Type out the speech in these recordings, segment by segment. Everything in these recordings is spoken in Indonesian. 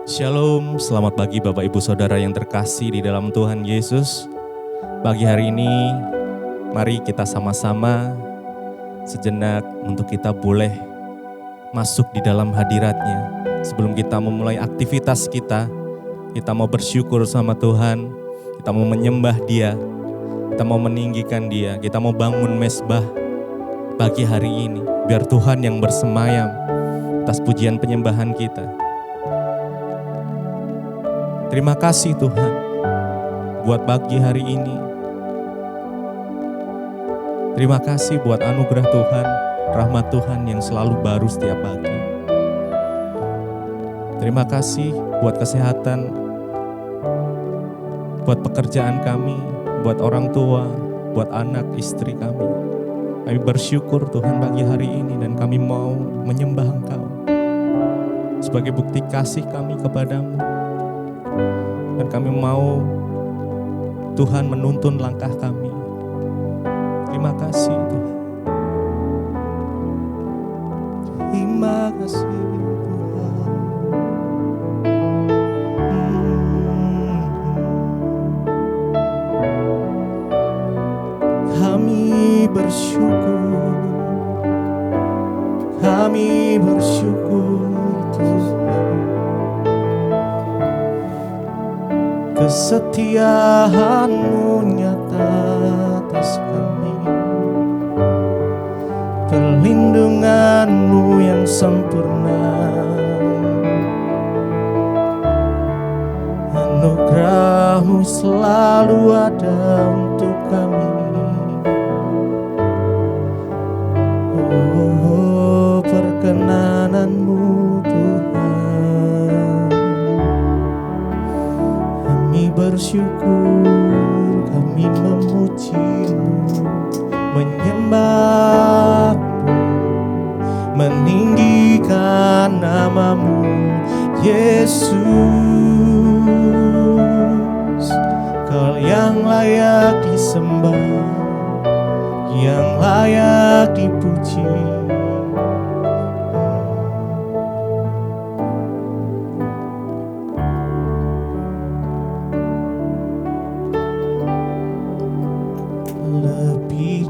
Shalom, selamat pagi Bapak Ibu Saudara yang terkasih di dalam Tuhan Yesus. Pagi hari ini, mari kita sama-sama sejenak untuk kita boleh masuk di dalam hadirat-Nya. Sebelum kita memulai aktivitas kita mau bersyukur sama Tuhan, kita mau menyembah Dia, kita mau meninggikan Dia, kita mau bangun mezbah pagi hari ini. Biar Tuhan yang bersemayam atas pujian penyembahan kita. Terima kasih Tuhan buat pagi hari ini. Terima kasih buat anugerah Tuhan, rahmat Tuhan yang selalu baru setiap pagi. Terima kasih buat kesehatan, buat pekerjaan kami, buat orang tua, buat anak istri kami. Kami bersyukur Tuhan pagi hari ini dan kami mau menyembah Engkau sebagai bukti kasih kami kepadamu. Dan kami mau Tuhan menuntun langkah kami. Terima kasih Tuhan. Terima kasih Tuhan. Kami bersyukur. Kami bersyukur Tuhan. Kesetiaan-Mu nyata atas kami, perlindungan-Mu yang sempurna, anugerah-Mu selalu ada untuk kami. Oh, perkenanan-Mu bersyukur, kami memuji-Mu, menyembah-Mu, meninggikan nama-Mu, Yesus. Kau yang layak disembah, yang layak dipuji.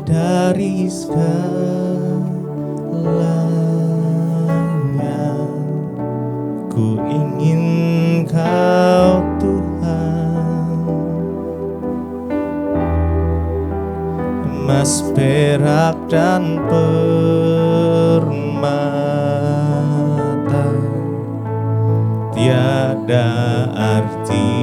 Dari segalanya, ku ingin Kau Tuhan, emas, perak, dan permata tiada artinya.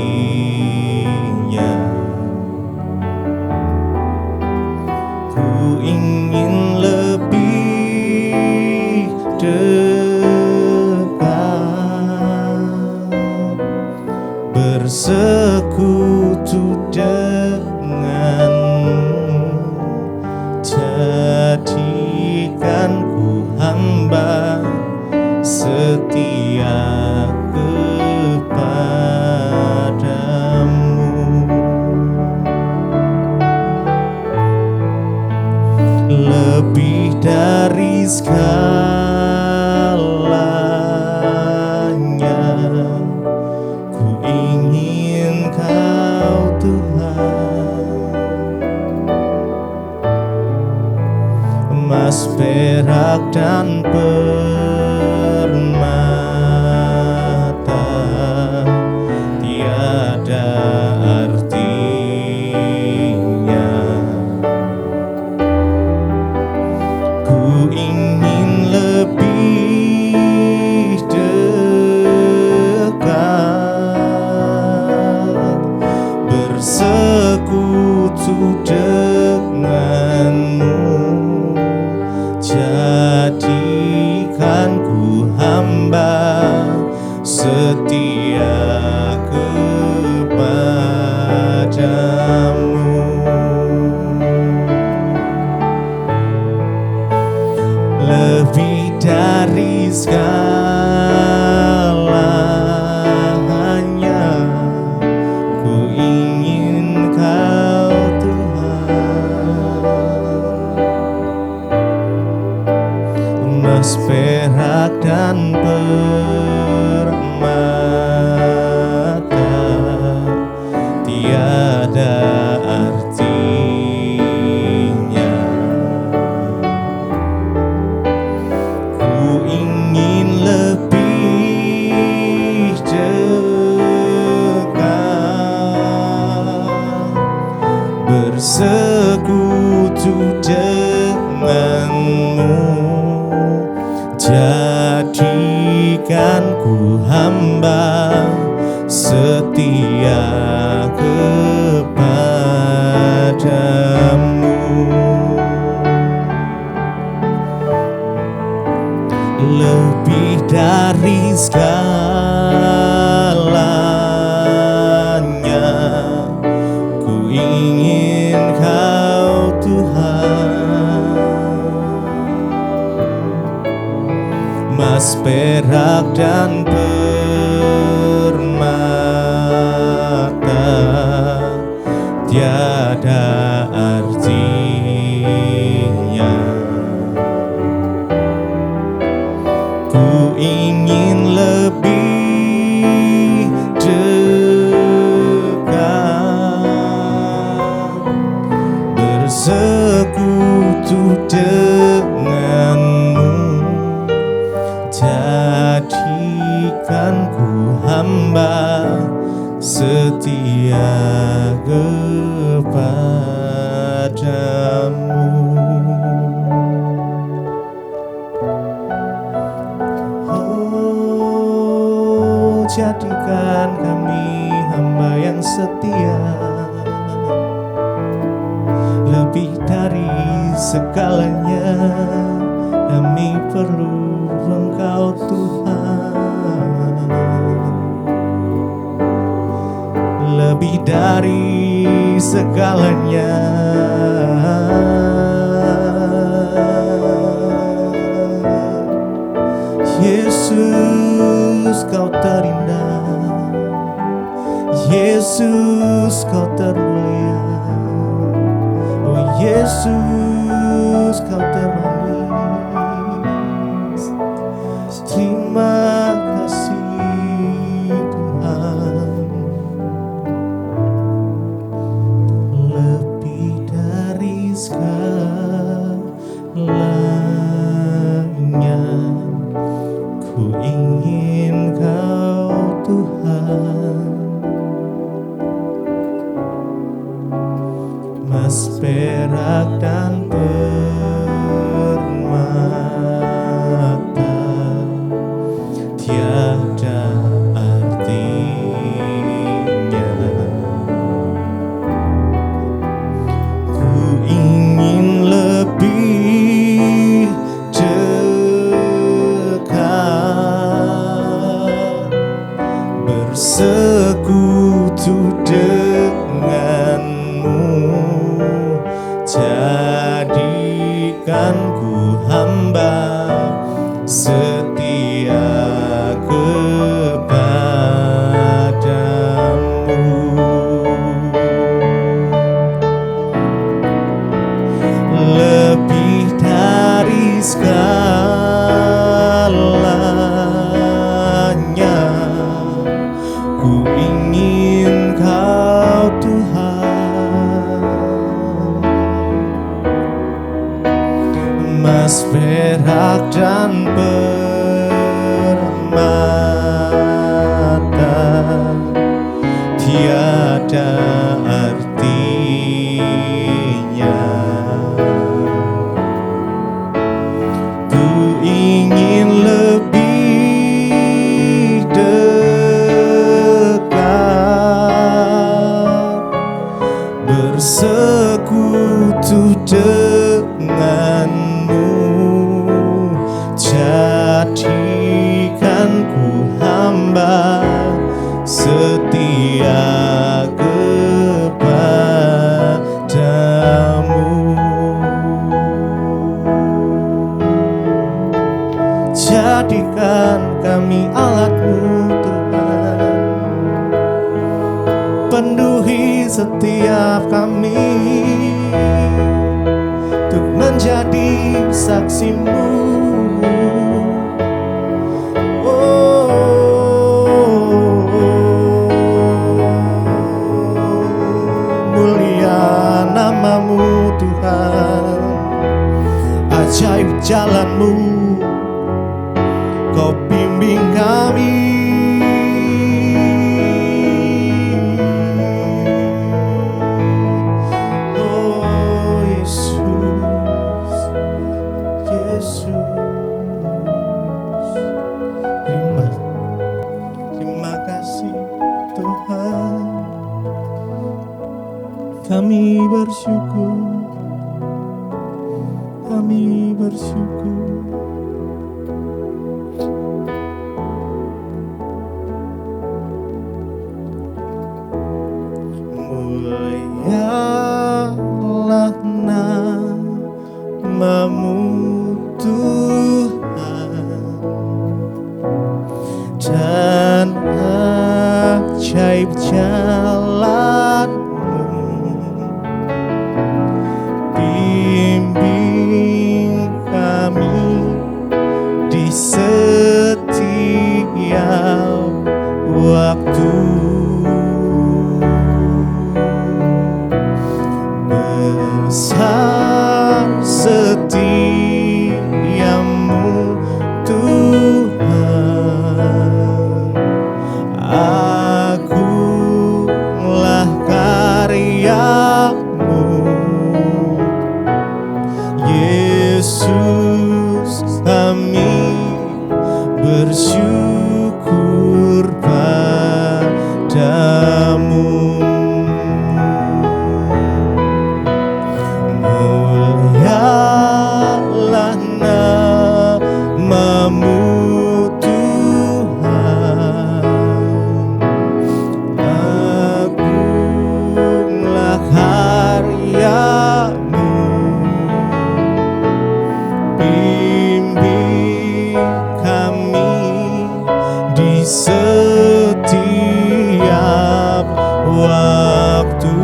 Ku ingin lebih dekat, bersekutu denganmu, jadikan ku hamba setia kepadamu. Lebih dari segalanya, ku ingin Kau Tuhan, emas, perak, dan permata tiada artinya. Ku ingin lebih dekat, bersekutu denganmu, jadikan ku hamba setia kepadamu. Lebih dari segalanya, ku ingin Kau Tuhan, emas, perak, dan permata lebih dari segalanya. Ku ingin Kau Tuhan, emas, perak, dan permata tiada artinya. Ku ingin lebih dekat, bersekutu denganmu. Jadikan ku hamba setia kepadamu. Oh, jadikan kami hamba yang setia, lebih dari segalanya kami perlu Engkau Tuhan, lebih dari segalanya. Yesus, Kau terindah, Yesus, Kau termulia, oh Yesus, Kau termanis. Terima kasih Tuhan, lebih dari segalanya. Ku ingin Kau Tuhan, emas, perak, dan permata tiada artinya. Ku ingin lebih dekat, bersekutu denganmu. Jadikan ku hamba setia kepadamu. Lebih dari segalanya, ku ingin Kau Tuhan, emas, perak, dan permata tiada artinya. Ku ingin lebih dekat, bersekutu denganmu. Jadikan ku hamba setia kepadamu. Jadikan kami alat-Mu Tuhan, penuhi setiap kami untuk menjadi saksi-Mu. Mulia nama-Mu Tuhan, ajaib jalan-Mu, Kau bimbing kami. Oh Yesus, Yesus, terima kasih Tuhan. Kami bersyukur, kami bersyukur. setiap waktu. Besar setiamu Tuhan, agunglah karyamu, Yesus kami bersyukur padamu. Mulialah namamu Tuhan, agunglah karyamu, bimbing kami di setiap waktu.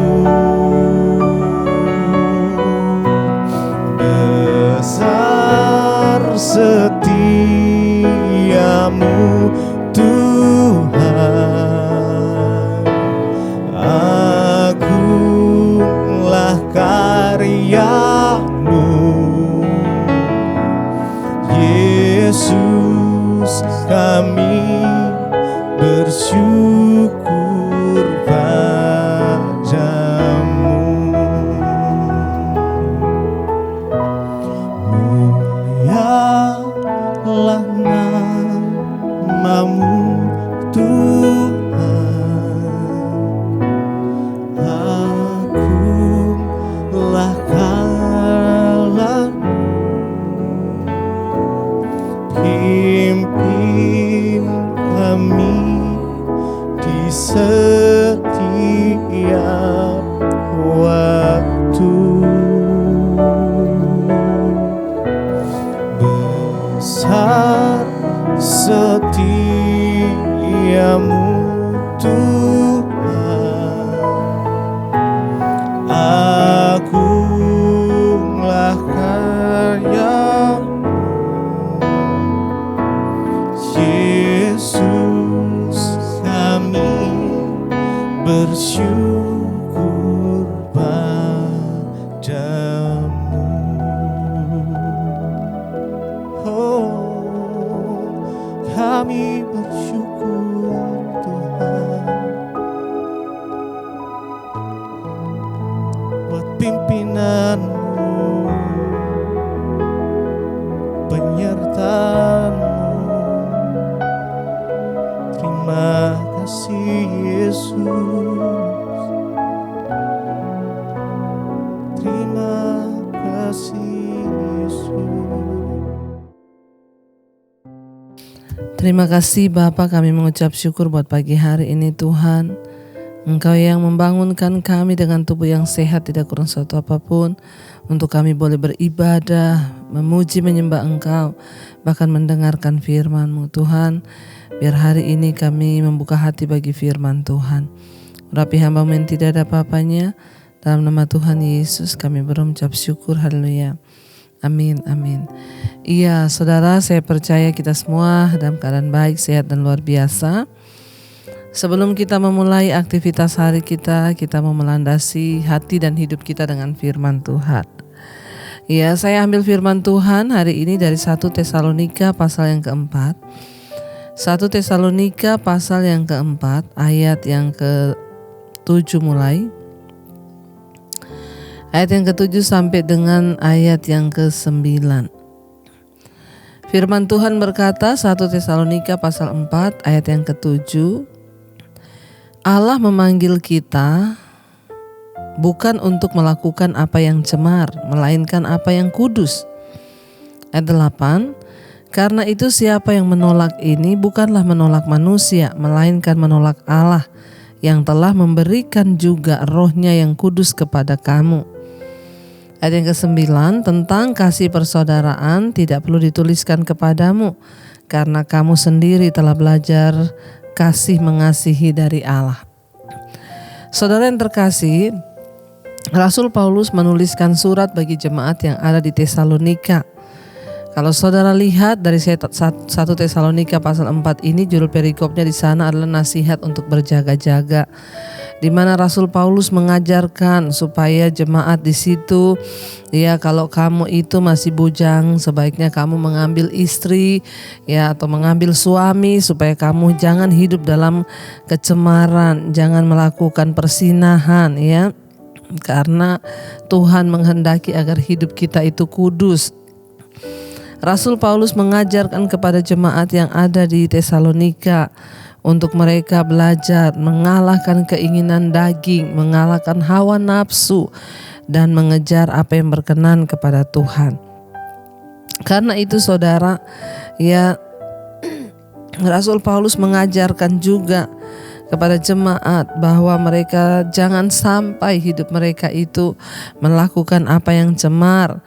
Besar setiamu Tuhan, agunglah karyamu, Yesus kami bersyukur padamu. Mulialah namamu Tuhan, agunglah karyamu, pimpin kami di setiap waktu. Besar setiamu Tuhan, agunglah karyamu, Yesus kami bersyukur padamu. Oh, kami bersyukur Tuhan buat pimpinanmu, penyertaanmu. Terima kasih Yesus, terima kasih Yesus. Terima kasih Bapa, kami mengucap syukur buat pagi hari ini Tuhan. Engkau yang membangunkan kami dengan tubuh yang sehat, tidak kurang suatu apapun, untuk kami boleh beribadah, memuji, menyembah Engkau, bahkan mendengarkan firman-Mu Tuhan. Biar hari ini kami membuka hati bagi firman Tuhan. Urapi hamba-Mu yang tidak ada apa-apanya, dalam nama Tuhan Yesus kami berucap syukur, haleluya. Amin, amin. Iya saudara, saya percaya kita semua dalam keadaan baik, sehat dan luar biasa. Sebelum kita memulai aktivitas hari kita mau melandasi hati dan hidup kita dengan firman Tuhan. Ya, saya ambil firman Tuhan hari ini dari 1 Tesalonika pasal yang keempat. 1 Tesalonika pasal yang keempat, ayat yang ke-7 mulai. Ayat yang ke-7 sampai dengan ayat yang ke-9. Firman Tuhan berkata, 1 Tesalonika pasal 4 ayat yang ke-7. Allah memanggil kita bukan untuk melakukan apa yang cemar, melainkan apa yang kudus. Ayat 8. Karena itu siapa yang menolak ini bukanlah menolak manusia, melainkan menolak Allah yang telah memberikan juga rohnya yang kudus kepada kamu. Ayat yang ke-9, tentang kasih persaudaraan tidak perlu dituliskan kepadamu, karena kamu sendiri telah belajar kasih mengasihi dari Allah. Saudara yang terkasih, Rasul Paulus menuliskan surat bagi jemaat yang ada di Tesalonika. Kalau saudara lihat dari 1 Tesalonika pasal 4 ini, judul perikopnya di sana adalah nasihat untuk berjaga-jaga, di mana Rasul Paulus mengajarkan supaya jemaat di situ, ya, kalau kamu itu masih bujang, sebaiknya kamu mengambil istri, ya, atau mengambil suami, supaya kamu jangan hidup dalam kecemaran, jangan melakukan persinahan, ya, karena Tuhan menghendaki agar hidup kita itu kudus. Rasul Paulus mengajarkan kepada jemaat yang ada di Tesalonika untuk mereka belajar mengalahkan keinginan daging, mengalahkan hawa nafsu, dan mengejar apa yang berkenan kepada Tuhan. Karena itu saudara, ya, Rasul Paulus mengajarkan juga kepada jemaat bahwa mereka jangan sampai hidup mereka itu melakukan apa yang cemar,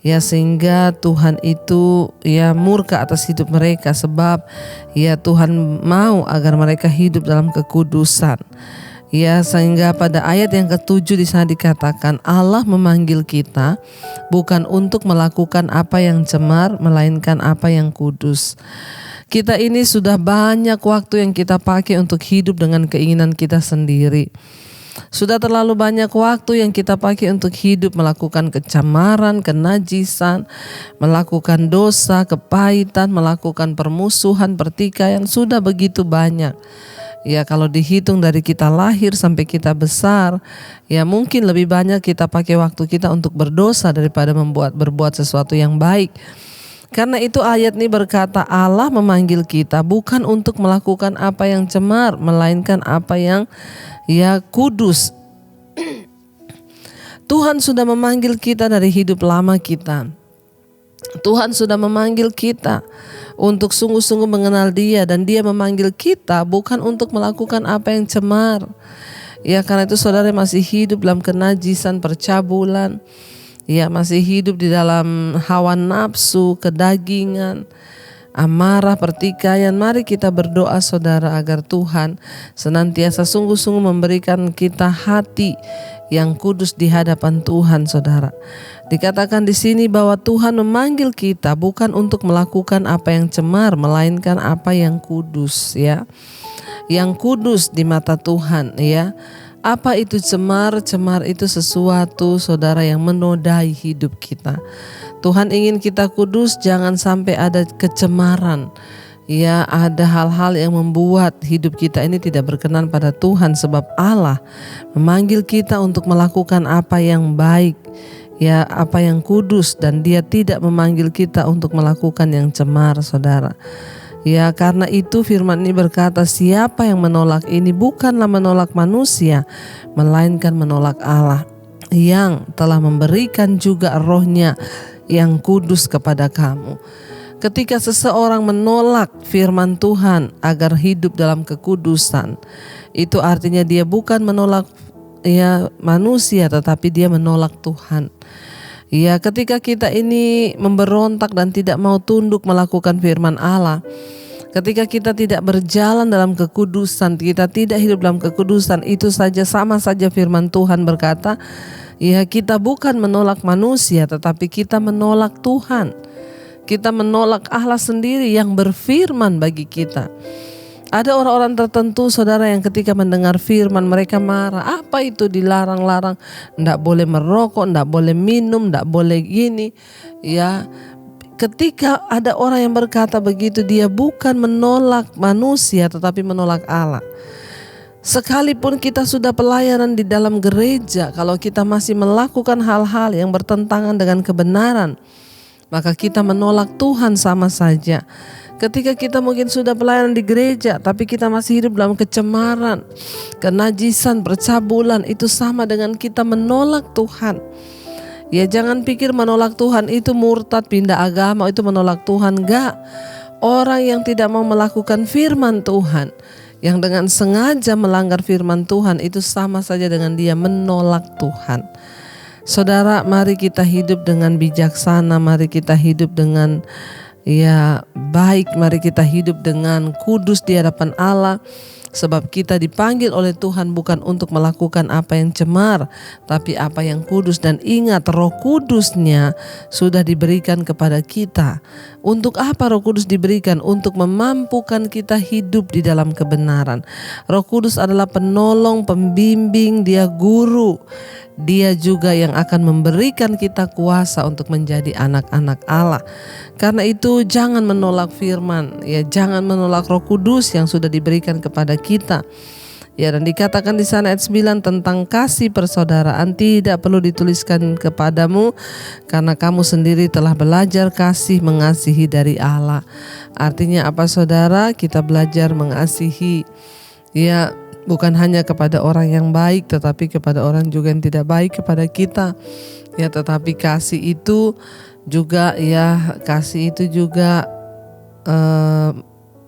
ya, sehingga Tuhan itu, ya, murka atas hidup mereka, sebab, ya, Tuhan mau agar mereka hidup dalam kekudusan. Ya, sehingga pada ayat yang ke-7 di sana dikatakan Allah memanggil kita bukan untuk melakukan apa yang cemar, melainkan apa yang kudus. Kita ini sudah banyak waktu yang kita pakai untuk hidup dengan keinginan kita sendiri. Sudah terlalu banyak waktu yang kita pakai untuk hidup melakukan kecemaran, kenajisan, melakukan dosa, kepahitan, melakukan permusuhan, pertikaian, sudah begitu banyak. Ya, kalau dihitung dari kita lahir sampai kita besar, ya mungkin lebih banyak kita pakai waktu kita untuk berdosa daripada berbuat sesuatu yang baik. Karena itu ayat ini berkata Allah memanggil kita bukan untuk melakukan apa yang cemar, melainkan apa yang, ya, kudus. Tuhan sudah memanggil kita dari hidup lama kita. Tuhan sudah memanggil kita untuk sungguh-sungguh mengenal Dia, dan Dia memanggil kita bukan untuk melakukan apa yang cemar. Ya, karena itu saudara masih hidup dalam kenajisan, percabulan, ya, masih hidup di dalam hawa nafsu, kedagingan, amarah, pertikaian. Mari kita berdoa saudara agar Tuhan senantiasa sungguh-sungguh memberikan kita hati yang kudus di hadapan Tuhan, saudara. Dikatakan di sini bahwa Tuhan memanggil kita bukan untuk melakukan apa yang cemar, melainkan apa yang kudus, ya. Yang kudus di mata Tuhan, ya. Apa itu cemar? Cemar itu sesuatu, saudara, yang menodai hidup kita. Tuhan ingin kita kudus, jangan sampai ada kecemaran. Ya, ada hal-hal yang membuat hidup kita ini tidak berkenan pada Tuhan, sebab Allah memanggil kita untuk melakukan apa yang baik, ya, apa yang kudus, dan Dia tidak memanggil kita untuk melakukan yang cemar, saudara. Ya, karena itu firman ini berkata, siapa yang menolak ini bukanlah menolak manusia, melainkan menolak Allah yang telah memberikan juga rohnya yang kudus kepada kamu. Ketika seseorang menolak firman Tuhan agar hidup dalam kekudusan, itu artinya dia bukan menolak, ya, manusia, tetapi dia menolak Tuhan. Ya, ketika kita ini memberontak dan tidak mau tunduk melakukan firman Allah, ketika kita tidak berjalan dalam kekudusan, kita tidak hidup dalam kekudusan, itu saja sama saja firman Tuhan berkata, ya, kita bukan menolak manusia, tetapi kita menolak Tuhan. Kita menolak Allah sendiri yang berfirman bagi kita. Ada orang-orang tertentu, saudara, yang ketika mendengar firman mereka marah. Apa itu dilarang-larang? Nggak boleh merokok, nggak boleh minum, nggak boleh gini. Ya, ketika ada orang yang berkata begitu, dia bukan menolak manusia tetapi menolak Allah. Sekalipun kita sudah pelayanan di dalam gereja, kalau kita masih melakukan hal-hal yang bertentangan dengan kebenaran, maka kita menolak Tuhan sama saja. Ketika kita mungkin sudah pelayanan di gereja, tapi kita masih hidup dalam kecemaran, kenajisan, percabulan, itu sama dengan kita menolak Tuhan. Ya, jangan pikir menolak Tuhan itu murtad, pindah agama, itu menolak Tuhan. Enggak. Orang yang tidak mau melakukan firman Tuhan, yang dengan sengaja melanggar firman Tuhan, itu sama saja dengan dia menolak Tuhan. Saudara, mari kita hidup dengan bijaksana, mari kita hidup dengan, ya, baik, mari kita hidup dengan kudus di hadapan Allah, Sebab kita dipanggil oleh Tuhan bukan untuk melakukan apa yang cemar, tapi apa yang kudus. Dan ingat, Roh Kudusnya sudah diberikan kepada kita. Untuk apa Roh Kudus diberikan? Untuk memampukan kita hidup di dalam kebenaran. Roh Kudus adalah penolong, pembimbing, dia guru. Dia juga yang akan memberikan kita kuasa untuk menjadi anak-anak Allah. Karena itu jangan menolak firman, ya jangan menolak Roh Kudus yang sudah diberikan kepada kita. Ya, dan dikatakan di sana ayat 9 tentang kasih persaudaraan tidak perlu dituliskan kepadamu karena kamu sendiri telah belajar kasih mengasihi dari Allah. Artinya apa saudara? Kita belajar mengasihi. Ya, bukan hanya kepada orang yang baik, tetapi kepada orang juga yang tidak baik kepada kita. Ya, tetapi kasih itu juga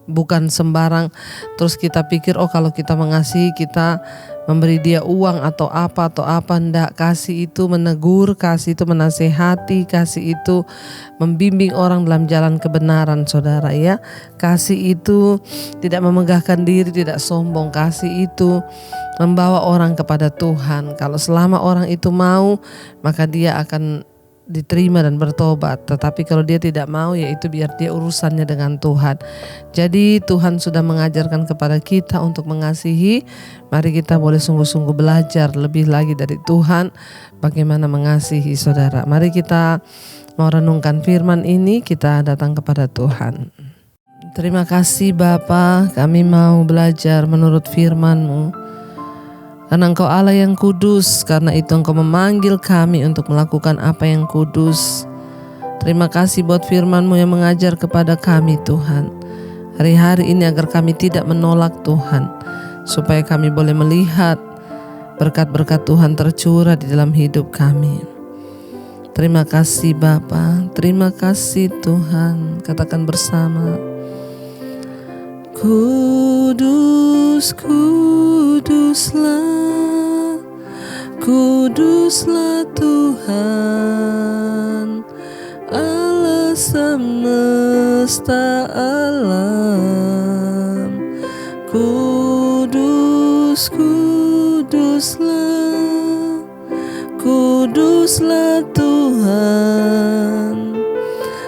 bukan sembarang. Terus kita pikir kalau kita mengasihi, kita memberi dia uang atau apa. Enggak. Kasih itu menegur, kasih itu menasehati, kasih itu membimbing orang dalam jalan kebenaran, saudara ya. Kasih itu tidak memegahkan diri, tidak sombong. Kasih itu membawa orang kepada Tuhan. Kalau selama orang itu mau, maka dia akan diterima dan bertobat. Tetapi kalau dia tidak mau, ya itu biar dia urusannya dengan Tuhan. Jadi Tuhan sudah mengajarkan kepada kita untuk mengasihi. Mari kita boleh sungguh-sungguh belajar lebih lagi dari Tuhan bagaimana mengasihi, saudara. Mari kita mau renungkan firman ini, kita datang kepada Tuhan. Terima kasih Bapa, kami mau belajar menurut firman-Mu. Karena Engkau Allah yang kudus, karena itu Engkau memanggil kami untuk melakukan apa yang kudus. Terima kasih buat firman-Mu yang mengajar kepada kami Tuhan. Hari-hari ini agar kami tidak menolak Tuhan, supaya kami boleh melihat berkat-berkat Tuhan tercurah di dalam hidup kami. Terima kasih Bapa, terima kasih Tuhan. Katakan bersama. Kudus, kuduslah, kuduslah Tuhan, Allah semesta alam. Kudus, kuduslah, kuduslah Tuhan,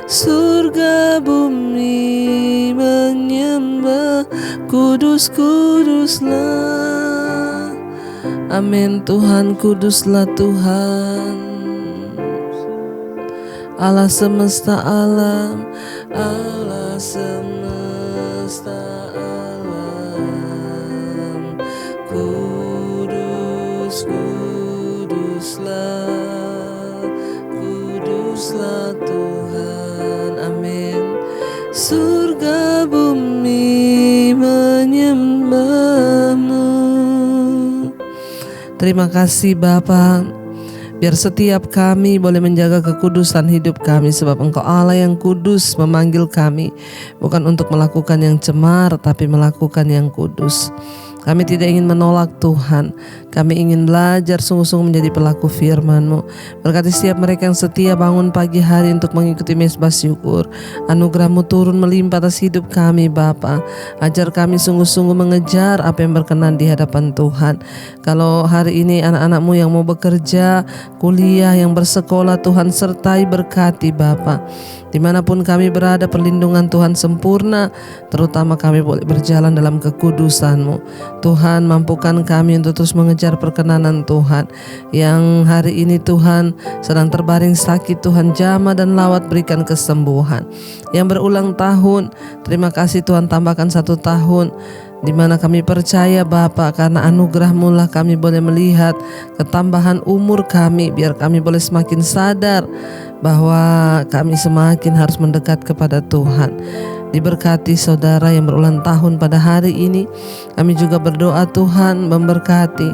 surga bumi menyembah, kudus, kuduslah. Amin. Tuhan, kuduslah Tuhan, Allah semesta alam, Allah semesta alam. Kudus, kuduslah, kuduslah Tuhan. Amin. Surga bumi menyembah-Mu. Terima kasih Bapa. Biar setiap kami boleh menjaga kekudusan hidup kami, sebab Engkau Allah yang kudus memanggil kami bukan untuk melakukan yang cemar, tapi melakukan yang kudus. Kami tidak ingin menolak Tuhan. Kami ingin belajar sungguh-sungguh menjadi pelaku firman-Mu. Berkati setiap mereka yang setia bangun pagi hari untuk mengikuti mezbah syukur. Anugerah-Mu turun melimpah atas hidup kami Bapa. Ajar kami sungguh-sungguh mengejar apa yang berkenan di hadapan Tuhan. Kalau hari ini anak-anak-Mu yang mau bekerja, kuliah, yang bersekolah, Tuhan sertai berkati Bapa. Dimanapun kami berada, perlindungan Tuhan sempurna, terutama kami boleh berjalan dalam kekudusan-Mu. Tuhan, mampukan kami untuk terus mengejar perkenanan Tuhan. Yang hari ini Tuhan sedang terbaring sakit, Tuhan jamah dan lawat berikan kesembuhan. Yang berulang tahun, terima kasih Tuhan tambahkan 1 tahun, di mana kami percaya Bapa, karena anugerah-Mu lah kami boleh melihat ketambahan umur kami, biar kami boleh semakin sadar bahwa kami semakin harus mendekat kepada Tuhan. Diberkati saudara yang berulang tahun pada hari ini. Kami juga berdoa Tuhan memberkati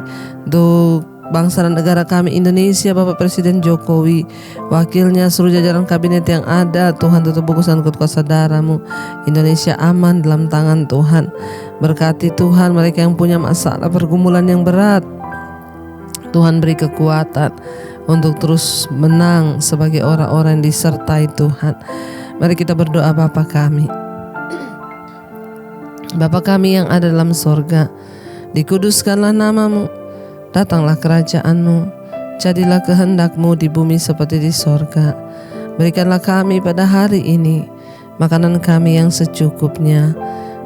untuk bangsa dan negara kami Indonesia, Bapak Presiden Jokowi, wakilnya, seluruh jajaran kabinet yang ada. Tuhan tutup bungkusan kuasa darah-Mu. Indonesia aman dalam tangan Tuhan. Berkati Tuhan mereka yang punya masalah pergumulan yang berat. Tuhan beri kekuatan untuk terus menang sebagai orang-orang yang disertai Tuhan. Mari kita berdoa. Bapa kami, Bapa kami yang ada dalam sorga, dikuduskanlah namamu, datanglah kerajaanmu, jadilah kehendak-Mu di bumi seperti di sorga. Berikanlah kami pada hari ini makanan kami yang secukupnya,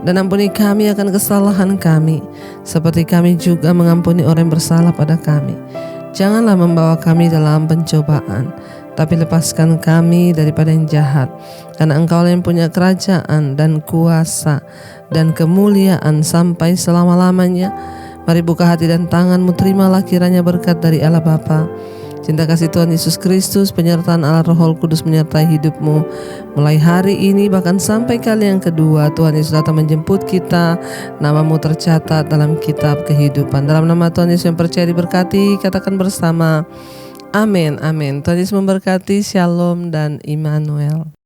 dan ampuni kami akan kesalahan kami, seperti kami juga mengampuni orang yang bersalah pada kami. Janganlah membawa kami dalam pencobaan, tapi lepaskan kami daripada yang jahat. Karena Engkau yang punya kerajaan dan kuasa dan kemuliaan sampai selama-lamanya. Mari buka hati dan tangan-Mu, terimalah kiranya berkat dari Allah Bapa, cinta kasih Tuhan Yesus Kristus, penyertaan Allah Roh Kudus menyertai hidup-Mu mulai hari ini bahkan sampai kali yang kedua Tuhan Yesus datang menjemput kita. Nama-Mu tercatat dalam kitab kehidupan. Dalam nama Tuhan Yesus yang percaya diberkati, katakan bersama, amin, amin. Tuhan Yesus memberkati. Shalom dan Immanuel.